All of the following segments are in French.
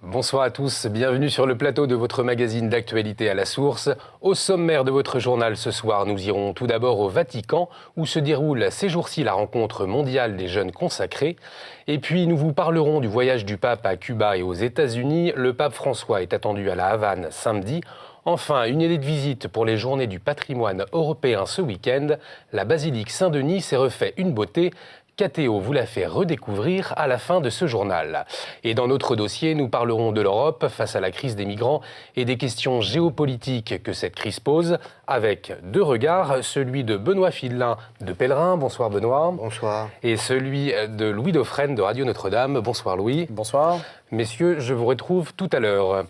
Bonsoir à tous, bienvenue sur le plateau de votre magazine d'actualité à la source. Au sommaire de votre journal ce soir, nous irons tout d'abord au Vatican où se déroule ces jours-ci la rencontre mondiale des jeunes consacrés. Et puis nous vous parlerons du voyage du pape à Cuba et aux États-Unis. Le pape François est attendu à La Havane samedi. Enfin, une idée de visite pour les journées du patrimoine européen ce week-end. La basilique Saint-Denis s'est refait une beauté. KTO vous la fait redécouvrir à la fin de ce journal. Et dans notre dossier, nous parlerons de l'Europe face à la crise des migrants et des questions géopolitiques que cette crise pose, avec deux regards, celui de Benoît Fidelin de Pèlerin. Bonsoir Benoît. Bonsoir. Et celui de Louis Dauphren de Radio Notre-Dame. Bonsoir Louis. Bonsoir. Messieurs, je vous retrouve tout à l'heure.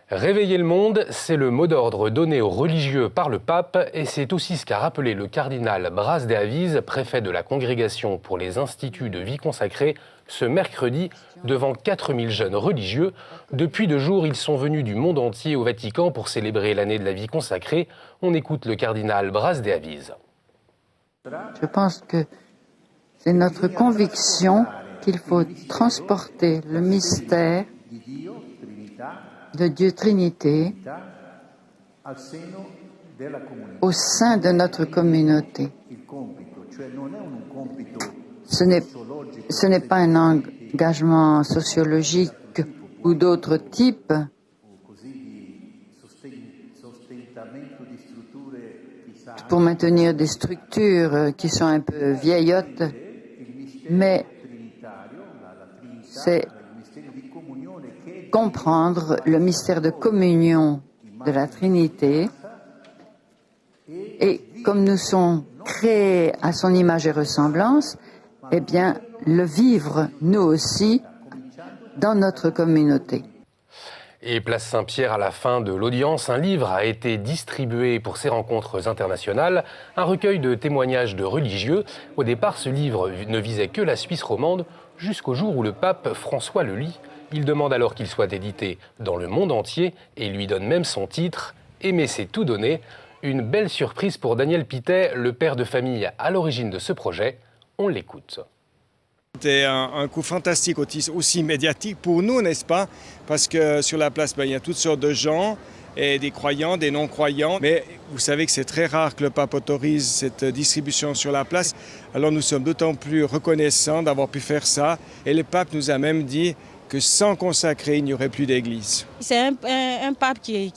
Réveiller le monde, c'est le mot d'ordre donné aux religieux par le pape et c'est aussi ce qu'a rappelé le cardinal Bras de Aviz, préfet de la Congrégation pour les instituts de vie consacrée, ce mercredi devant 4000 jeunes religieux. Depuis 2 jours, ils sont venus du monde entier au Vatican pour célébrer l'année de la vie consacrée. On écoute le cardinal Bras de Aviz. Je pense que c'est notre conviction qu'il faut transporter le mystère de Dieu Trinité au sein de notre communauté. Ce n'est pas un engagement sociologique ou d'autre type pour maintenir des structures qui sont un peu vieillottes, mais c'est comprendre le mystère de communion de la Trinité et comme nous sommes créés à son image et ressemblance, eh bien le vivre nous aussi dans notre communauté. Et place Saint-Pierre, à la fin de l'audience, un livre a été distribué pour ces rencontres internationales, un recueil de témoignages de religieux. Au départ, ce livre ne visait que la Suisse romande, jusqu'au jour où le pape François le lit. Il demande alors qu'il soit édité dans le monde entier et lui donne même son titre « Aimer, c'est tout donner ». Une belle surprise pour Daniel Pittet, le père de famille à l'origine de ce projet. On l'écoute. C'était un coup fantastique aussi médiatique pour nous, n'est-ce pas? Parce que sur la place, il y a toutes sortes de gens, et des croyants, des non-croyants. Mais vous savez que c'est très rare que le pape autorise cette distribution sur la place. Alors nous sommes d'autant plus reconnaissants d'avoir pu faire ça. Et le pape nous a même dit que sans consacrer, il n'y aurait plus d'église. C'est un pape qui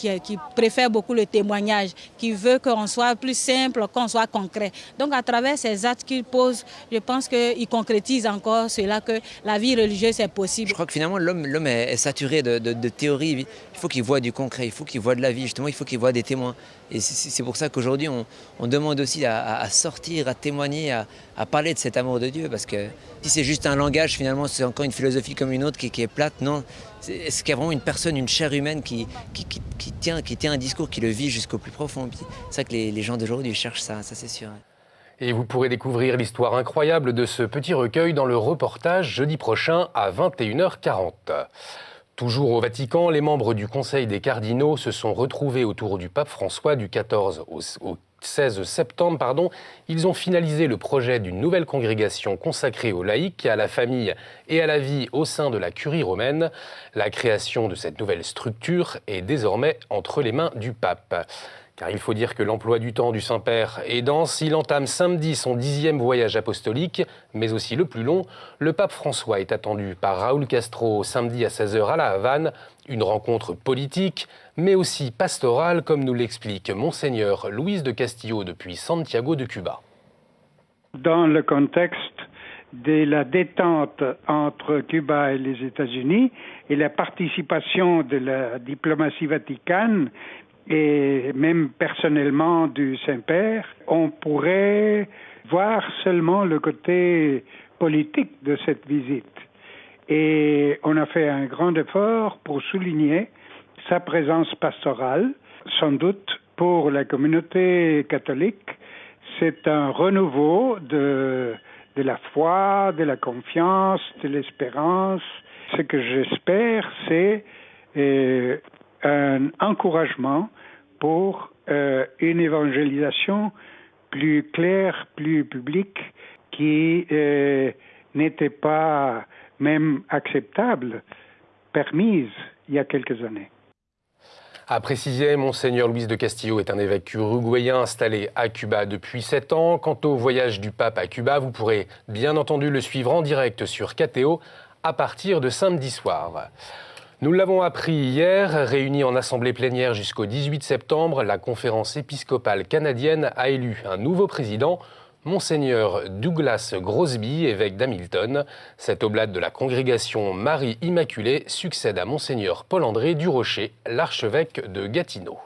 préfère beaucoup le témoignage, qui veut qu'on soit plus simple, qu'on soit concret. Donc à travers ces actes qu'il pose, je pense qu'il concrétise encore cela, que la vie religieuse est possible. Je crois que finalement l'homme est saturé de théories. Il faut qu'il voit du concret, il faut qu'il voit de la vie, justement, il faut qu'il voit des témoins. Et c'est pour ça qu'aujourd'hui on demande aussi à sortir, à témoigner, à parler de cet amour de Dieu. Parce que si c'est juste un langage, finalement c'est encore une philosophie comme une autre qui est plate. Non, est-ce qu'il y a vraiment une personne, une chair humaine qui tient un discours, qui le vit jusqu'au plus profond. C'est ça que les gens d'aujourd'hui cherchent ça c'est sûr. Et vous pourrez découvrir l'histoire incroyable de ce petit recueil dans le reportage jeudi prochain à 21h40. Toujours au Vatican, les membres du Conseil des cardinaux se sont retrouvés autour du pape François du 14 au 16 septembre. Ils ont finalisé le projet d'une nouvelle congrégation consacrée aux laïcs, à la famille et à la vie au sein de la curie romaine. La création de cette nouvelle structure est désormais entre les mains du pape. Car il faut dire que l'emploi du temps du Saint-Père est dense. Il entame samedi son 10e voyage apostolique, mais aussi le plus long. Le pape François est attendu par Raúl Castro samedi à 16h à La Havane. Une rencontre politique, mais aussi pastorale, comme nous l'explique Monseigneur Luis de Castillo depuis Santiago de Cuba. Dans le contexte de la détente entre Cuba et les États-Unis et la participation de la diplomatie vaticane, et même personnellement du Saint-Père, on pourrait voir seulement le côté politique de cette visite. Et on a fait un grand effort pour souligner sa présence pastorale. Sans doute, pour la communauté catholique, c'est un renouveau de de la foi, de la confiance, de l'espérance. Ce que j'espère, c'est un encouragement pour une évangélisation plus claire, plus publique, qui n'était pas même acceptable, permise il y a quelques années. À préciser, Monseigneur Luis de Castillo est un évêque uruguayen installé à Cuba depuis 7 ans. Quant au voyage du pape à Cuba, vous pourrez bien entendu le suivre en direct sur KTO à partir de samedi soir. Nous l'avons appris hier, réunie en assemblée plénière jusqu'au 18 septembre, la conférence épiscopale canadienne a élu un nouveau président, Monseigneur Douglas Grosby, évêque d'Hamilton. Cet oblate de la congrégation Marie Immaculée succède à Monseigneur Paul-André Durocher, l'archevêque de Gatineau.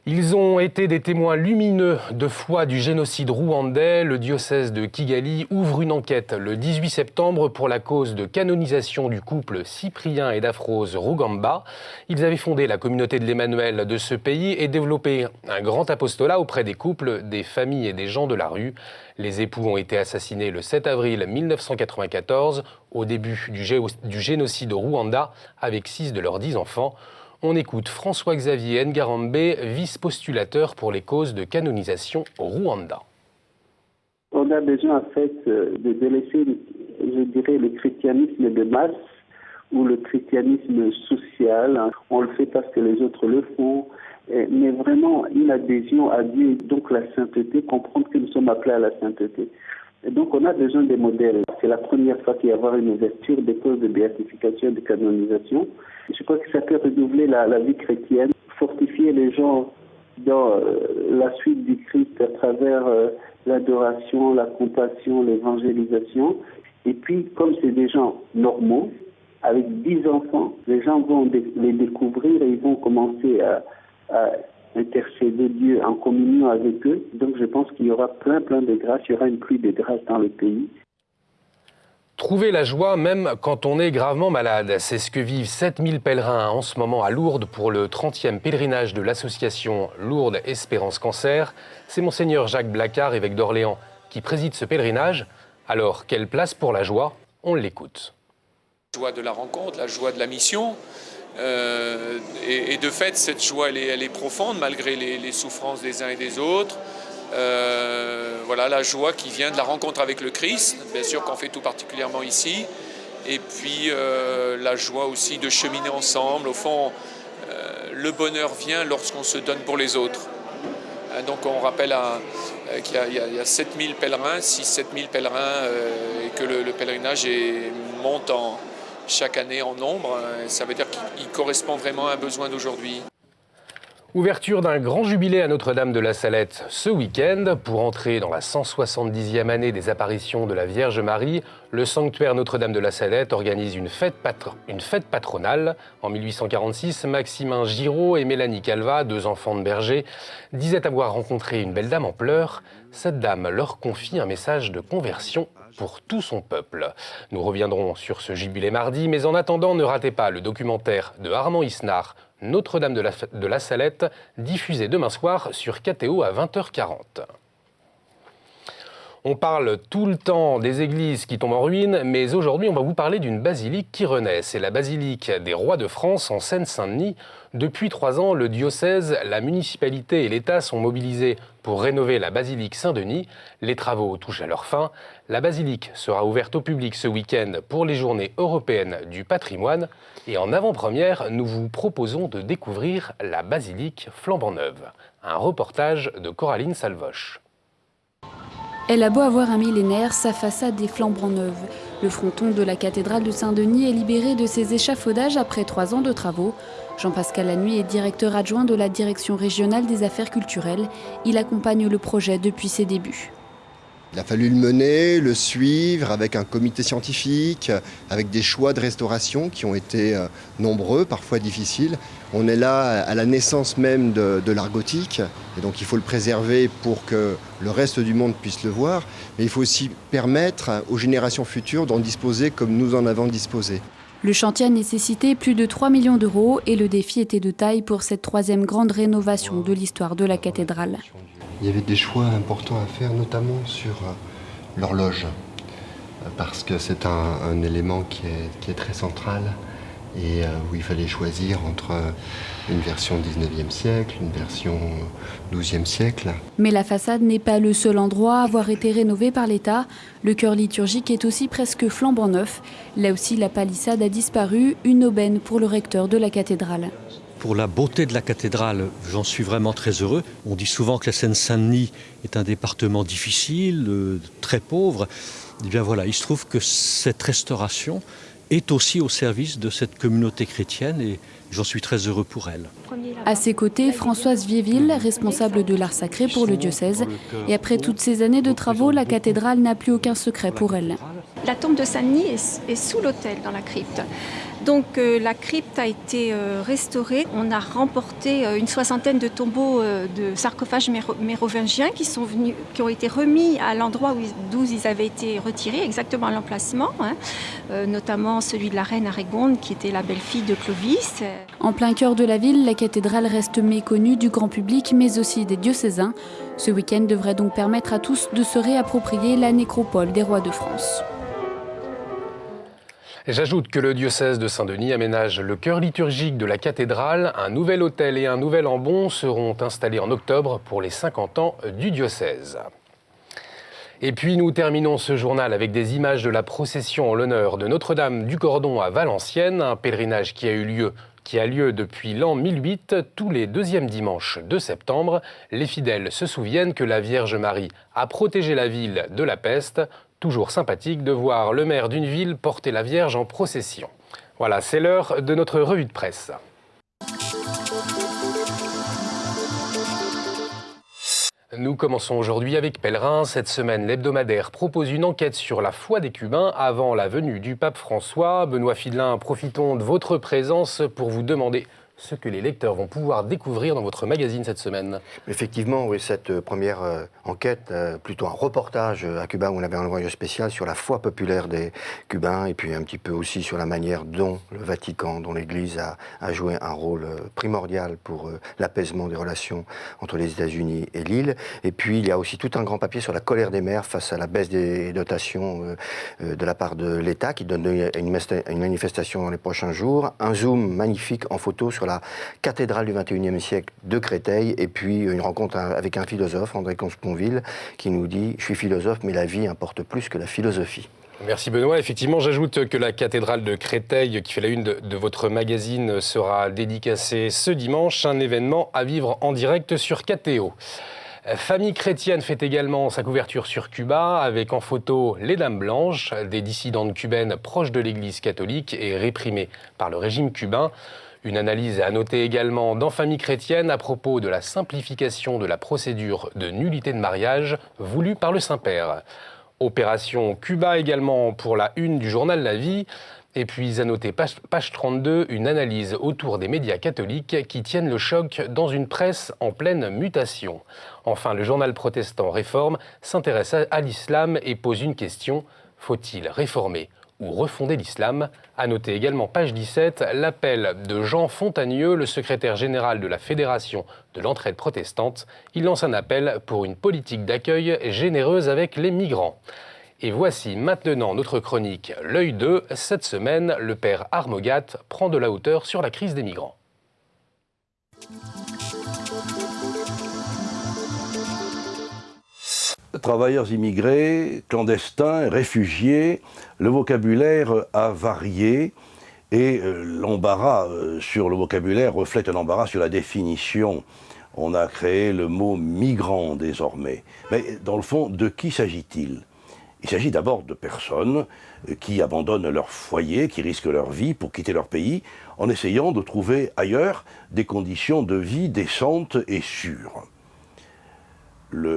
Ils ont été des témoins lumineux de foi du génocide rwandais. Le diocèse de Kigali ouvre une enquête le 18 septembre pour la cause de canonisation du couple Cyprien et d'Afrose Rugamba. Ils avaient fondé la communauté de l'Emmanuel de ce pays et développé un grand apostolat auprès des couples, des familles et des gens de la rue. Les époux ont été assassinés le 7 avril 1994, au début du génocide au Rwanda, avec 6 de leurs 10 enfants. On écoute François-Xavier Ngarambe, vice-postulateur pour les causes de canonisation au Rwanda. On a besoin en fait de laisser, je dirais, le christianisme de masse ou le christianisme social. On le fait parce que les autres le font, mais vraiment une adhésion à Dieu, donc la sainteté, comprendre que nous sommes appelés à la sainteté. Et donc on a besoin des modèles. C'est la première fois qu'il y a une ouverture des causes de béatification et de canonisation. Je crois que ça peut renouveler la vie chrétienne, fortifier les gens dans la suite du Christ à travers l'adoration, la compassion, l'évangélisation. Et puis, comme c'est des gens normaux, avec 10 enfants, les gens vont les découvrir et ils vont commencer à intercéder Dieu en communion avec eux. Donc je pense qu'il y aura plein de grâces, il y aura une pluie de grâces dans le pays. Trouver la joie même quand on est gravement malade, c'est ce que vivent 7000 pèlerins en ce moment à Lourdes pour le 30e pèlerinage de l'association Lourdes Espérance Cancer. C'est Monseigneur Jacques Blacard, évêque d'Orléans, qui préside ce pèlerinage. Alors, quelle place pour la joie? On l'écoute. La joie de la rencontre, la joie de la mission. Et de fait, cette joie, elle est profonde malgré les souffrances des uns et des autres. Voilà, la joie qui vient de la rencontre avec le Christ, bien sûr qu'on fait tout particulièrement ici. Et puis la joie aussi de cheminer ensemble. Au fond, le bonheur vient lorsqu'on se donne pour les autres. Donc on rappelle qu'il y a 7000 pèlerins, 7000 pèlerins, et que le pèlerinage monte chaque année en nombre. Ça veut dire qu'il correspond vraiment à un besoin d'aujourd'hui. Ouverture d'un grand jubilé à Notre-Dame de la Salette ce week-end. Pour entrer dans la 170e année des apparitions de la Vierge Marie, le sanctuaire Notre-Dame de la Salette organise une fête patronale. En 1846, Maximin Giraud et Mélanie Calva, 2 enfants de berger, disaient avoir rencontré une belle dame en pleurs. Cette dame leur confie un message de conversion pour tout son peuple. Nous reviendrons sur ce jubilé mardi, mais en attendant, ne ratez pas le documentaire de Armand Isnard, Notre-Dame de la Salette, diffusé demain soir sur KTO à 20h40. On parle tout le temps des églises qui tombent en ruine, mais aujourd'hui on va vous parler d'une basilique qui renaît. C'est la basilique des Rois de France en Seine-Saint-Denis. Depuis 3 ans, le diocèse, la municipalité et l'État sont mobilisés pour rénover la basilique Saint-Denis. Les travaux touchent à leur fin. La basilique sera ouverte au public ce week-end pour les journées européennes du patrimoine. Et en avant-première, nous vous proposons de découvrir la basilique flambant neuve. Un reportage de Coraline Salvoche. Elle a beau avoir un millénaire, sa façade est flambant neuve. Le fronton de la cathédrale de Saint-Denis est libéré de ses échafaudages après 3 ans de travaux. Jean-Pascal Lanuy est directeur adjoint de la Direction régionale des affaires culturelles. Il accompagne le projet depuis ses débuts. Il a fallu le mener, le suivre avec un comité scientifique, avec des choix de restauration qui ont été nombreux, parfois difficiles. On est là à la naissance même de l'art gothique, et donc il faut le préserver pour que le reste du monde puisse le voir. Mais il faut aussi permettre aux générations futures d'en disposer comme nous en avons disposé. Le chantier a nécessité plus de 3 millions d'euros et le défi était de taille pour cette troisième grande rénovation de l'histoire de la cathédrale. Il y avait des choix importants à faire, notamment sur l'horloge, parce que c'est un élément qui est très central et où il fallait choisir entre une version 19e siècle, une version 12e siècle. Mais la façade n'est pas le seul endroit à avoir été rénové par l'État. Le chœur liturgique est aussi presque flambant neuf. Là aussi, la palissade a disparu, une aubaine pour le recteur de la cathédrale. Pour la beauté de la cathédrale, j'en suis vraiment très heureux. On dit souvent que la Seine-Saint-Denis est un département difficile, très pauvre. Eh bien voilà, il se trouve que cette restauration est aussi au service de cette communauté chrétienne et j'en suis très heureux pour elle. À ses côtés, Françoise Viéville, responsable de l'art sacré pour le diocèse. Et après toutes ces années de travaux, la cathédrale n'a plus aucun secret pour elle. La tombe de Saint-Denis est sous l'autel, dans la crypte. Donc la crypte a été restaurée. On a remporté une soixantaine de tombeaux de sarcophages mérovingiens qui ont été remis à l'endroit d'où ils avaient été retirés, exactement à l'emplacement, notamment celui de la reine Arégonde qui était la belle-fille de Clovis. En plein cœur de la ville, la cathédrale reste méconnue du grand public mais aussi des diocésains. Ce week-end devrait donc permettre à tous de se réapproprier la nécropole des rois de France. J'ajoute que le diocèse de Saint-Denis aménage le chœur liturgique de la cathédrale. Un nouvel autel et un nouvel ambon seront installés en octobre pour les 50 ans du diocèse. Et puis nous terminons ce journal avec des images de la procession en l'honneur de Notre-Dame du Cordon à Valenciennes, un pèlerinage qui a lieu depuis l'an 1008, tous les deuxièmes dimanches de septembre. Les fidèles se souviennent que la Vierge Marie a protégé la ville de la peste. Toujours sympathique de voir le maire d'une ville porter la Vierge en procession. Voilà, c'est l'heure de notre revue de presse. Nous commençons aujourd'hui avec Pèlerin. Cette semaine, l'hebdomadaire propose une enquête sur la foi des Cubains avant la venue du pape François. Benoît Fidelin, profitons de votre présence pour vous demander ce que les lecteurs vont pouvoir découvrir dans votre magazine cette semaine. Effectivement, oui, cette première enquête, plutôt un reportage à Cuba où on avait un envoyé spécial sur la foi populaire des Cubains et puis un petit peu aussi sur la manière dont le Vatican, dont l'Église a joué un rôle primordial pour l'apaisement des relations entre les États-Unis et l'île. Et puis il y a aussi tout un grand papier sur la colère des maires face à la baisse des dotations de la part de l'État qui donne une manifestation dans les prochains jours. Un zoom magnifique en photo sur la cathédrale du XXIe siècle de Créteil, et puis une rencontre avec un philosophe, André Consponville, qui nous dit « Je suis philosophe, mais la vie importe plus que la philosophie ». Merci Benoît. Effectivement, j'ajoute que la cathédrale de Créteil, qui fait la une de votre magazine, sera dédicacée ce dimanche, un événement à vivre en direct sur KTO. Famille chrétienne fait également sa couverture sur Cuba, avec en photo les Dames Blanches, des dissidentes cubaines proches de l'Église catholique et réprimées par le régime cubain. Une analyse à noter également dans Famille chrétienne à propos de la simplification de la procédure de nullité de mariage voulue par le Saint-Père. Opération Cuba également pour la une du journal La Vie. Et puis à noter page 32, une analyse autour des médias catholiques qui tiennent le choc dans une presse en pleine mutation. Enfin, le journal protestant Réforme s'intéresse à l'islam et pose une question: faut-il réformer ou refonder l'islam? À noter également page 17, l'appel de Jean Fontagneux, le secrétaire général de la Fédération de l'entraide protestante. Il lance un appel pour une politique d'accueil généreuse avec les migrants. Et voici maintenant notre chronique L'œil 2. Cette semaine, le père Armogat prend de la hauteur sur la crise des migrants. Travailleurs immigrés, clandestins, réfugiés, le vocabulaire a varié et l'embarras sur le vocabulaire reflète un embarras sur la définition. On a créé le mot migrant désormais. Mais dans le fond, de qui s'agit-il ? Il s'agit d'abord de personnes qui abandonnent leur foyer, qui risquent leur vie pour quitter leur pays, en essayant de trouver ailleurs des conditions de vie décentes et sûres. La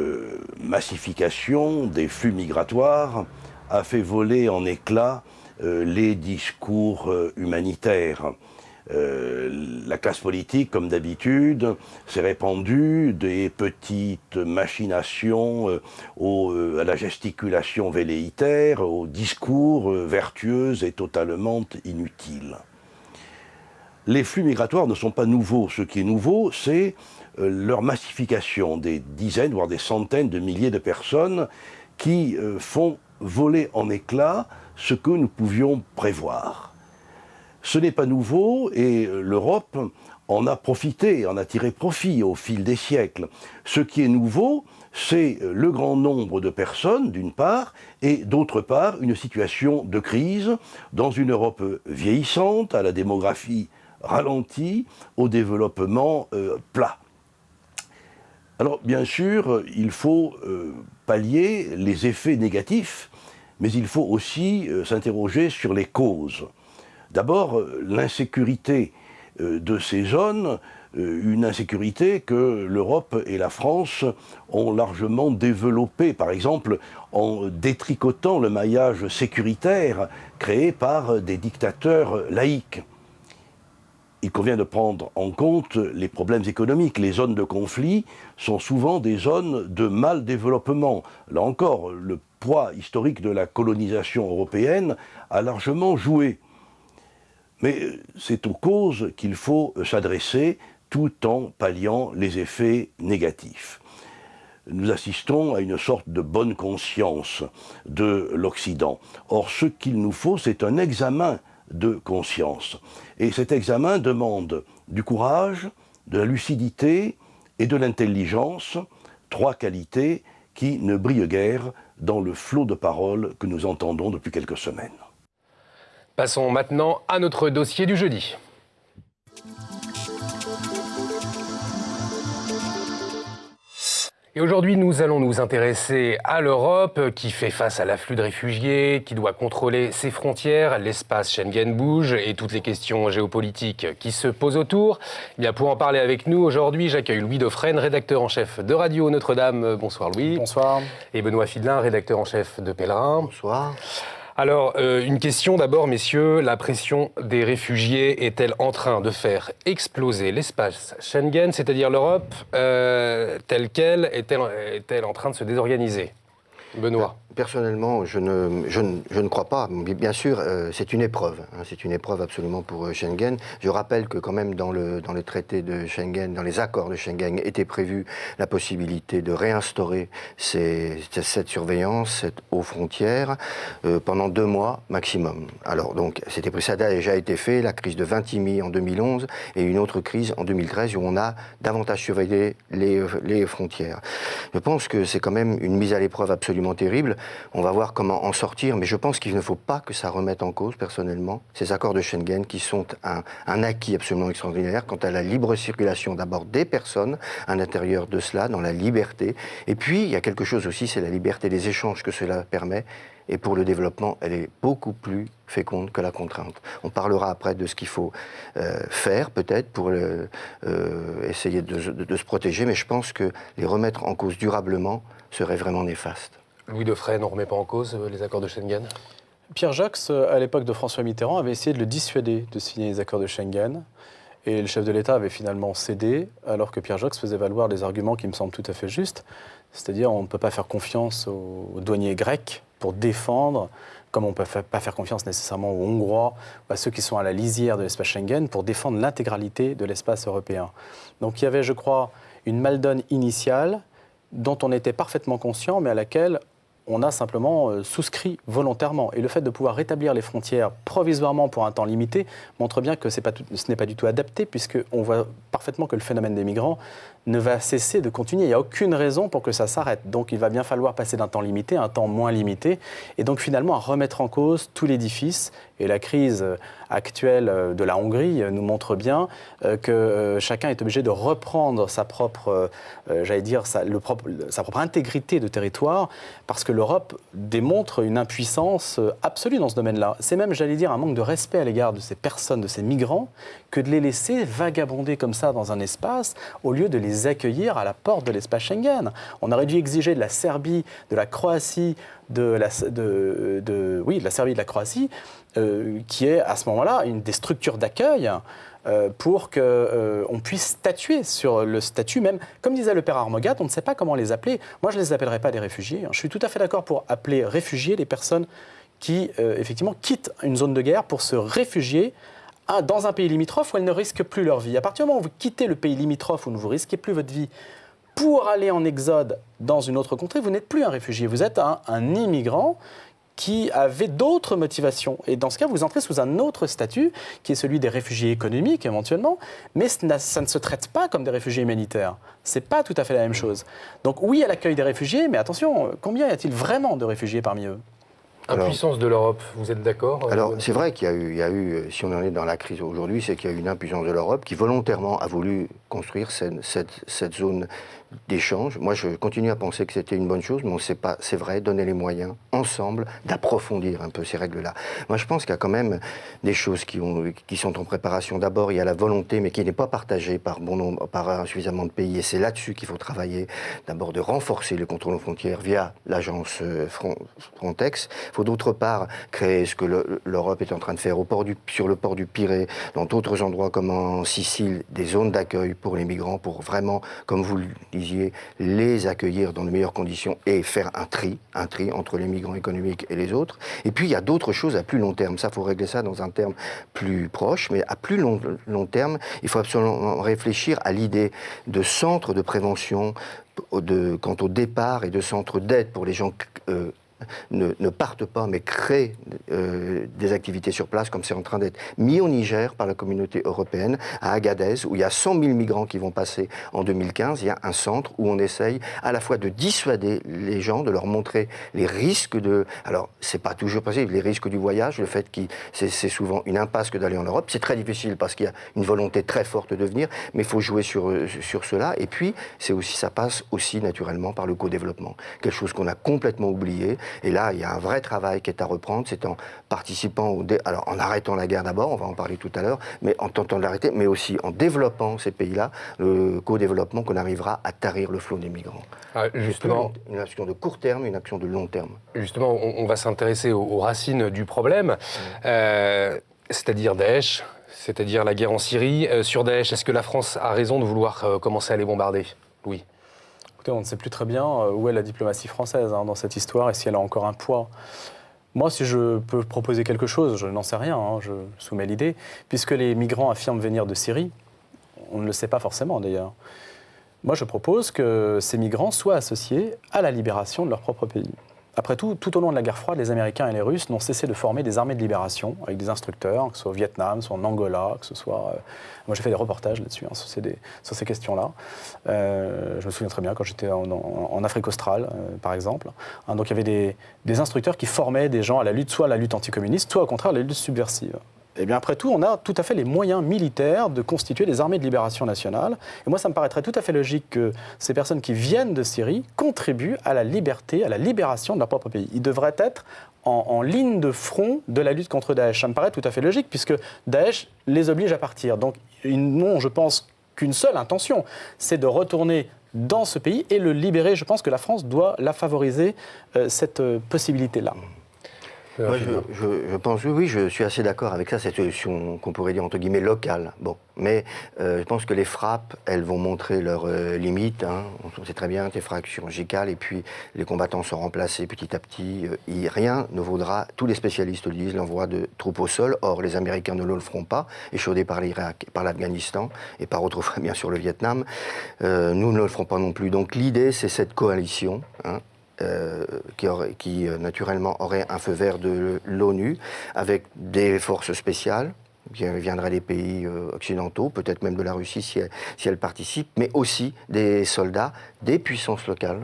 massification des flux migratoires a fait voler en éclats les discours humanitaires. La classe politique, comme d'habitude, s'est répandue des petites machinations à la gesticulation velléitaire, aux discours vertueux et totalement inutiles. Les flux migratoires ne sont pas nouveaux. Ce qui est nouveau, c'est leur massification, des dizaines, voire des centaines de milliers de personnes qui font voler en éclats ce que nous pouvions prévoir. Ce n'est pas nouveau et l'Europe en a profité, en a tiré profit au fil des siècles. Ce qui est nouveau, c'est le grand nombre de personnes, d'une part, et d'autre part, une situation de crise dans une Europe vieillissante, à la démographie ralentie, au développement plat. Alors, bien sûr, il faut pallier les effets négatifs, mais il faut aussi s'interroger sur les causes. D'abord, l'insécurité de ces zones, une insécurité que l'Europe et la France ont largement développée, par exemple en détricotant le maillage sécuritaire créé par des dictateurs laïques. Il convient de prendre en compte les problèmes économiques. Les zones de conflit sont souvent des zones de mal développement. Là encore, le poids historique de la colonisation européenne a largement joué. Mais c'est aux causes qu'il faut s'adresser tout en palliant les effets négatifs. Nous assistons à une sorte de bonne conscience de l'Occident. Or, ce qu'il nous faut, c'est un examen de conscience. Et cet examen demande du courage, de la lucidité et de l'intelligence, trois qualités qui ne brillent guère dans le flot de paroles que nous entendons depuis quelques semaines. Passons maintenant à notre dossier du jeudi. Et aujourd'hui, nous allons nous intéresser à l'Europe qui fait face à l'afflux de réfugiés, qui doit contrôler ses frontières, l'espace Schengen bouge et toutes les questions géopolitiques qui se posent autour. Eh bien, pour en parler avec nous aujourd'hui, j'accueille Louis Dauphren, rédacteur en chef de Radio Notre-Dame. Bonsoir Louis. Bonsoir. Et Benoît Fidelin, rédacteur en chef de Pèlerin. Bonsoir. Alors, une question d'abord, messieurs. La pression des réfugiés est-elle en train de faire exploser l'espace Schengen, c'est-à-dire l'Europe telle qu'elle, est-elle en train de se désorganiser ? Benoît. Personnellement, je ne crois pas. Bien sûr, c'est une épreuve. C'est une épreuve absolument pour Schengen. Je rappelle que quand même dans le traité de Schengen, dans les accords de Schengen, était prévue la possibilité de réinstaurer cette surveillance aux frontières pendant 2 mois maximum. Alors donc, ça a déjà été fait, la crise de Vintimille en 2011 et une autre crise en 2013 où on a davantage surveillé les frontières. Je pense que c'est quand même une mise à l'épreuve absolument terrible. On va voir comment en sortir, mais je pense qu'il ne faut pas que ça remette en cause, personnellement, ces accords de Schengen qui sont un acquis absolument extraordinaire quant à la libre circulation d'abord des personnes à l'intérieur de cela, dans la liberté. Et puis, il y a quelque chose aussi, c'est la liberté des échanges que cela permet. Et pour le développement, elle est beaucoup plus féconde que la contrainte. On parlera après de ce qu'il faut faire, peut-être, pour essayer de se protéger, mais je pense que les remettre en cause durablement serait vraiment néfaste. Louis Dauphren, on ne remet pas en cause les accords de Schengen ? Pierre Jox, à l'époque de François Mitterrand, avait essayé de le dissuader de signer les accords de Schengen. Et le chef de l'État avait finalement cédé, alors que Pierre Jox faisait valoir des arguments qui me semblent tout à fait justes. C'est-à-dire, on ne peut pas faire confiance aux douaniers grecs pour défendre, comme on ne peut pas faire confiance nécessairement aux Hongrois, ou à ceux qui sont à la lisière de l'espace Schengen, pour défendre l'intégralité de l'espace européen. Donc il y avait, je crois, une maldonne initiale dont on était parfaitement conscient, mais à laquelle on a simplement souscrit volontairement. Et le fait de pouvoir rétablir les frontières provisoirement pour un temps limité montre bien que ce n'est pas du tout adapté, puisqu'on voit parfaitement que le phénomène des migrants ne va cesser de continuer. Il n'y a aucune raison pour que ça s'arrête. Donc il va bien falloir passer d'un temps limité à un temps moins limité, et donc finalement à remettre en cause tout l'édifice. Et la crise actuelle de la Hongrie nous montre bien que chacun est obligé de reprendre sa propre, sa propre intégrité de territoire, parce que l'Europe démontre une impuissance absolue dans ce domaine-là. C'est même, j'allais dire, un manque de respect à l'égard de ces personnes, de ces migrants, que de les laisser vagabonder comme ça dans un espace, au lieu de les accueillir à la porte de l'espace Schengen. On aurait dû exiger de la Serbie, de la Croatie, de la Serbie et de la Croatie, qui est à ce moment-là une des structures d'accueil pour qu'on puisse statuer sur le statut même. Comme disait le père Armogat, on ne sait pas comment les appeler. Moi, je ne les appellerai pas des réfugiés. Je suis tout à fait d'accord pour appeler réfugiés les personnes qui, effectivement, quittent une zone de guerre pour se réfugier dans un pays limitrophe où elles ne risquent plus leur vie. À partir du moment où vous quittez le pays limitrophe où vous ne risquez plus votre vie pour aller en exode dans une autre contrée, vous n'êtes plus un réfugié, vous êtes un immigrant qui avait d'autres motivations. Et dans ce cas, vous entrez sous un autre statut, qui est celui des réfugiés économiques, éventuellement, mais ça ne se traite pas comme des réfugiés humanitaires. Ce n'est pas tout à fait la même chose. Donc oui à l'accueil des réfugiés, mais attention, combien y a-t-il vraiment de réfugiés parmi eux ? Impuissance de l'Europe, vous êtes d'accord ? Alors, c'est vrai qu'il y a eu, si on en est dans la crise aujourd'hui, c'est qu'il y a eu une impuissance de l'Europe qui volontairement a voulu construire cette zone d'échange. Moi, je continue à penser que c'était une bonne chose, mais on ne sait pas, c'est vrai, donner les moyens, ensemble, d'approfondir un peu ces règles-là. Moi, je pense qu'il y a quand même des choses qui sont en préparation. D'abord, il y a la volonté, mais qui n'est pas partagée par suffisamment de pays, et c'est là-dessus qu'il faut travailler. D'abord, de renforcer le contrôle aux frontières via l'agence Frontex. Il faut d'autre part créer ce que l'Europe est en train de faire sur le port du Pirée, dans d'autres endroits comme en Sicile, des zones d'accueil pour les migrants, pour vraiment, comme vous le disiez, les accueillir dans de meilleures conditions et faire un tri entre les migrants économiques et les autres. Et puis il y a d'autres choses à plus long terme. Ça, il faut régler ça dans un terme plus proche, mais à plus long terme, il faut absolument réfléchir à l'idée de centres de prévention quant au départ et de centres d'aide pour les gens ne partent pas, mais créent des activités sur place, comme c'est en train d'être mis au Niger par la communauté européenne, à Agadez, où il y a 100 000 migrants qui vont passer en 2015. Il y a un centre où on essaye à la fois de dissuader les gens, de leur montrer les risques de... Alors, c'est pas toujours possible, les risques du voyage, le fait que c'est souvent une impasse que d'aller en Europe. C'est très difficile parce qu'il y a une volonté très forte de venir, mais il faut jouer sur cela. Et puis, ça passe aussi naturellement par le co-développement, quelque chose qu'on a complètement oublié. Et là, il y a un vrai travail qui est à reprendre, c'est en participant, alors en arrêtant la guerre d'abord, on va en parler tout à l'heure, mais en tentant de l'arrêter, mais aussi en développant ces pays-là, le co-développement, qu'on arrivera à tarir le flot des migrants. Justement, une action de court terme, une action de long terme. Justement, on va s'intéresser aux racines du problème, c'est-à-dire Daesh, c'est-à-dire la guerre en Syrie. Sur Daesh, est-ce que la France a raison de vouloir commencer à les bombarder ? Oui. On ne sait plus très bien où est la diplomatie française dans cette histoire et si elle a encore un poids. Moi, si je peux proposer quelque chose, je n'en sais rien, je soumets l'idée, puisque les migrants affirment venir de Syrie, on ne le sait pas forcément d'ailleurs. Moi, je propose que ces migrants soient associés à la libération de leur propre pays. Après tout au long de la guerre froide, les Américains et les Russes n'ont cessé de former des armées de libération avec des instructeurs, que ce soit au Vietnam, soit en Angola, que ce soit... Moi, j'ai fait des reportages là-dessus, sur ces questions-là. Je me souviens très bien quand j'étais en Afrique australe, par exemple. Donc, il y avait des instructeurs qui formaient des gens à la lutte, soit à la lutte anticommuniste, soit au contraire à la lutte subversive. Et bien après tout, on a tout à fait les moyens militaires de constituer des armées de libération nationale. Et moi, ça me paraîtrait tout à fait logique que ces personnes qui viennent de Syrie contribuent à la liberté, à la libération de leur propre pays. Ils devraient être en ligne de front de la lutte contre Daesh. Ça me paraît tout à fait logique, puisque Daesh les oblige à partir. Donc, ils n'ont, je pense, qu'une seule intention, c'est de retourner dans ce pays et le libérer. Je pense que la France doit la favoriser, cette possibilité-là. Moi, je pense, oui, je suis assez d'accord avec ça, cette solution qu'on pourrait dire entre guillemets locale. Bon, mais je pense que les frappes, elles vont montrer leurs limites. On sait très bien, des frappes chirurgicales, et puis les combattants sont remplacés petit à petit. Rien ne vaudra, tous les spécialistes le disent, l'envoi de troupes au sol. Or, les Américains ne le feront pas, échaudés par l'Irak, par l'Afghanistan et par autrefois bien sûr le Vietnam. Nous ne le ferons pas non plus. Donc l'idée, c'est cette coalition. Qui naturellement aurait un feu vert de l'ONU, avec des forces spéciales, qui viendraient des pays occidentaux, peut-être même de la Russie si elle participe, mais aussi des soldats, des puissances locales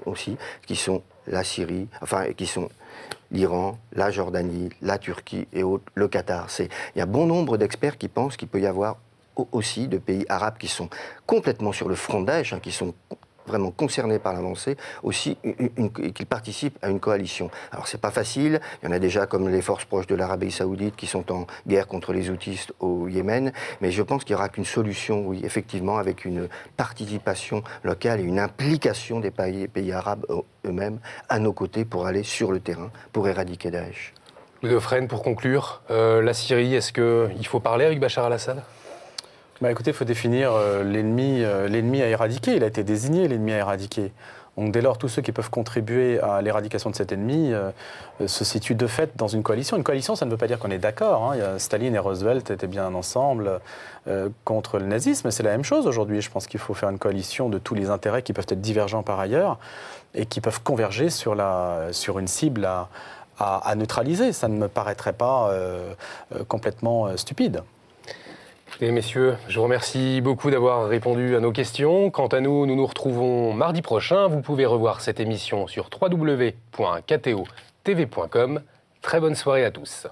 aussi, qui sont la Syrie, qui sont l'Iran, la Jordanie, la Turquie et autres, le Qatar. Il y a bon nombre d'experts qui pensent qu'il peut y avoir aussi de pays arabes qui sont complètement sur le front de Daesh, qui sont vraiment concernés par l'avancée, aussi qu'ils participent à une coalition. Alors c'est pas facile, il y en a déjà comme les forces proches de l'Arabie Saoudite qui sont en guerre contre les houthis au Yémen, mais je pense qu'il n'y aura qu'une solution, oui, effectivement, avec une participation locale et une implication des pays arabes eux-mêmes à nos côtés pour aller sur le terrain, pour éradiquer Daesh. Louis Dauphren, pour conclure, la Syrie, est-ce qu'il faut parler avec Bachar al-Assad ? Écoutez, il faut définir l'ennemi à éradiquer. Il a été désigné, l'ennemi à éradiquer. Donc dès lors, tous ceux qui peuvent contribuer à l'éradication de cet ennemi se situent de fait dans une coalition. Une coalition, ça ne veut pas dire qu'on est d'accord. Staline et Roosevelt étaient bien ensemble contre le nazisme. C'est la même chose aujourd'hui. Je pense qu'il faut faire une coalition de tous les intérêts qui peuvent être divergents par ailleurs et qui peuvent converger sur une cible à neutraliser. Ça ne me paraîtrait pas complètement stupide. Et messieurs, je vous remercie beaucoup d'avoir répondu à nos questions. Quant à nous, nous nous retrouvons mardi prochain. Vous pouvez revoir cette émission sur www.ktotv.com. Très bonne soirée à tous.